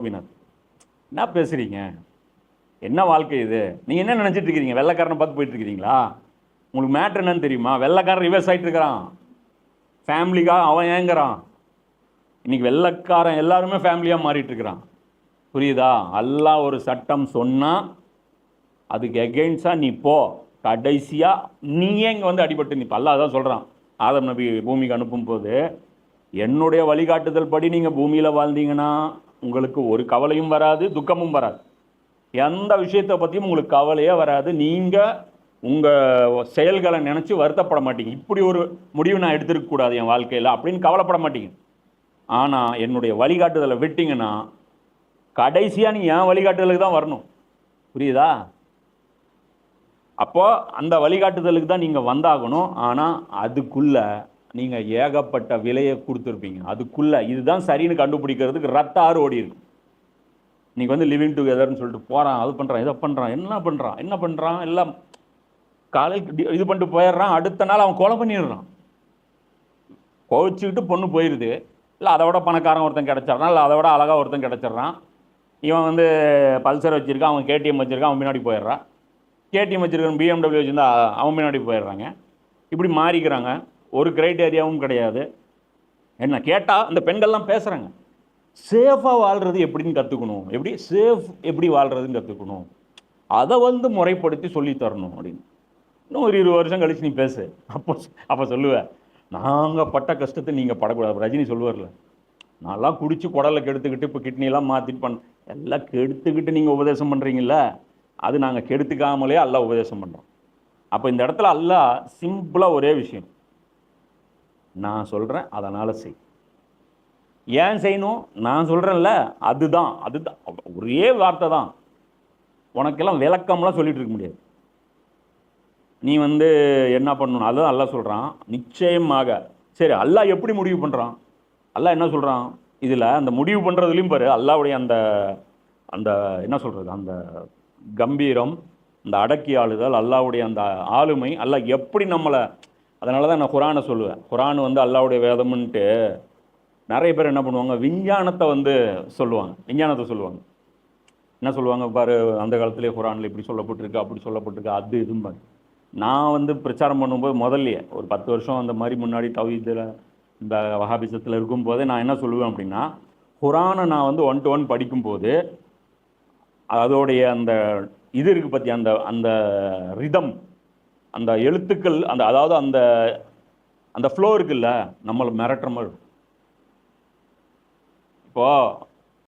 என்ன பேசுறீங்க? என்ன வாழ்க்கை இது? நீங்க என்ன நினைச்சிட்டு இருக்கீங்க? வெள்ளைக்காரனை பார்த்து போயிட்டு இருக்கிறீங்களா? உங்களுக்கு மேட்ரு என்னன்னு தெரியுமா? வெள்ளைக்காரன் ரிவர்ஸ் ஆயிட்டு இருக்கிறான். ஃபேமிலிக்காக அவன் ஏங்குறான். இன்னைக்கு வெள்ளைக்காரன் எல்லாருமே ஃபேமிலியா மாறிட்டு இருக்கிறான். புரியுதா? அல்லாஹ் ஒரு சட்டம் சொன்னா அதுக்கு எகெயின்ஸ்டா நீ போ. கடைசியா நீயே இங்க வந்து அடிபட்டு நீ அல்லாஹ் தான் சொல்றான். ஆதம் நபி பூமிக்கு அனுப்பும் போது என்னுடைய வழிகாட்டுதல் படி நீங்க பூமியில வாழ்ந்தீங்கன்னா உங்களுக்கு ஒரு கவலையும் வராது, துக்கமும் வராது. எந்த விஷயத்தை பற்றியும் உங்களுக்கு கவலையே வராது. நீங்கள் உங்கள் செயல்களை நினச்சி வருத்தப்பட மாட்டீங்க. இப்படி ஒரு முடிவு நான் எடுத்துருக்கக்கூடாது என் வாழ்க்கையில் அப்படின்னு கவலைப்பட மாட்டீங்க. ஆனால் என்னுடைய வழிகாட்டுதலை விட்டீங்கன்னா கடைசியாக நீ என் வழிகாட்டுதலுக்கு தான் வரணும். புரியுதா? அப்போ அந்த வழிகாட்டுதலுக்கு தான் நீங்கள் வந்தாகணும். ஆனால் அதுக்குள்ளே நீங்கள் ஏகப்பட்ட விலையை கொடுத்துருப்பீங்க. அதுக்குள்ளே இதுதான் சரின்னு கண்டுபிடிக்கிறதுக்கு ரத்த ஆறு ஓடி இருக்கு. இன்னைக்கு வந்து லிவிங் டுகெதர்னு சொல்லிட்டு போகிறான், அது பண்ணுறான், இதை பண்ணுறான், என்ன பண்ணுறான் எல்லாம் காலையில் இது பண்ணிட்டு போயிடுறான். அடுத்த நாள் அவன் கொலை பண்ணிடுறான். கோவிச்சுக்கிட்டு பொண்ணு போயிடுது. இல்லை அதை விட பணக்காரன் ஒருத்தன் கிடச்சிட்றான், இல்லை அதை விட அழகாக ஒருத்தன் கிடச்சிட்றான். இவன் வந்து பல்சர் வச்சுருக்கான், அவன் கேடிஎம் வச்சுருக்கான், அவன் முன்னாடி போயிடுறான். கேடிஎம் வச்சுருக்கான், பிஎம்டபிள்யூ வச்சுருந்தா அவன் முன்னாடி போயிடுறாங்க. இப்படி மாறிக்கிறாங்க. ஒரு கிரைட்டேரியாவும் கிடையாது. என்ன கேட்டால் இந்த பெண்கள்லாம் பேசுகிறாங்க, சேஃபாக வாழ்கிறது எப்படின்னு கற்றுக்கணும், எப்படி வாழ்கிறதுன்னு கற்றுக்கணும், அதை வந்து முறைப்படுத்தி சொல்லி தரணும் அப்படின்னு. இன்னும் ஒரு 20 வருஷம் கழிச்சு நீ பேசு. அப்போ சொல்லுவேன், நாங்கள் பட்ட கஷ்டத்தை நீங்கள் படக்கூடாது. ரஜினி சொல்லுவார்ல, நான்லாம் குடிச்சு குடலை கெடுத்துக்கிட்டு இப்போ கிட்னிலாம் மாற்றிட்டு எல்லாம் கெடுத்துக்கிட்டு நீங்கள் உபதேசம் பண்ணுறீங்கள, அது நாங்கள் கெடுத்துக்காமலே அல்லாஹ் உபதேசம் பண்ணுறோம். அப்போ இந்த இடத்துல அல்லாஹ் சிம்பிளாக ஒரே விஷயம், நான் சொல்கிறேன் அதனால் செய். ஏன் செய்யணும்? நான் சொல்கிறேன்ல, அதுதான் ஒரே வார்த்தை தான். உனக்கெல்லாம் விளக்கம்லாம் சொல்லிட்டு இருக்க முடியாது. நீ வந்து என்ன பண்ணணும், அதுதான் அல்லாஹ் சொல்கிறான். நிச்சயமாக சரி, அல்லாஹ் எப்படி முடிவு பண்ணுறான்? அல்லாஹ் என்ன சொல்கிறான் இதில்? அந்த முடிவு பண்ணுறதுலையும் பாரு, அல்லாஹ்வுடைய அந்த அந்த என்ன சொல்கிறது, அந்த கம்பீரம், அந்த அடக்கி ஆளுதல், அல்லாஹ்வுடைய அந்த ஆளுமை, அல்லாஹ் எப்படி நம்மளை. அதனால தான் நான் குரானை சொல்லுவேன். குரான் வந்து அல்லாஹ்வுடைய வேதம்ன்ட்டு நிறைய பேர் என்ன பண்ணுவாங்க, விஞ்ஞானத்தை வந்து சொல்லுவாங்க. என்ன சொல்லுவாங்க பாரு, அந்த காலத்திலே குரானில் இப்படி சொல்லப்பட்டிருக்கு, அப்படி சொல்லப்பட்டிருக்கு, அது இதும்பாங்க. நான் வந்து பிரச்சாரம் பண்ணும்போது முதல்லையே ஒரு 10 வருஷம் அந்த மாதிரி முன்னாடி தௌஹீதில் இந்த வஹாபிசத்தில் இருக்கும்போதே நான் என்ன சொல்லுவேன் அப்படின்னா, குரானை நான் வந்து 1 to 1 படிக்கும்போது அதோடைய அந்த இது இருக்குது பற்றி, அந்த அந்த ரிதம், அந்த எழுத்துக்கள், அந்த அதாவது அந்த அந்த ஃப்ளோ இருக்குல்ல, நம்மளை மிரட்டுற மாதிரி. இப்போது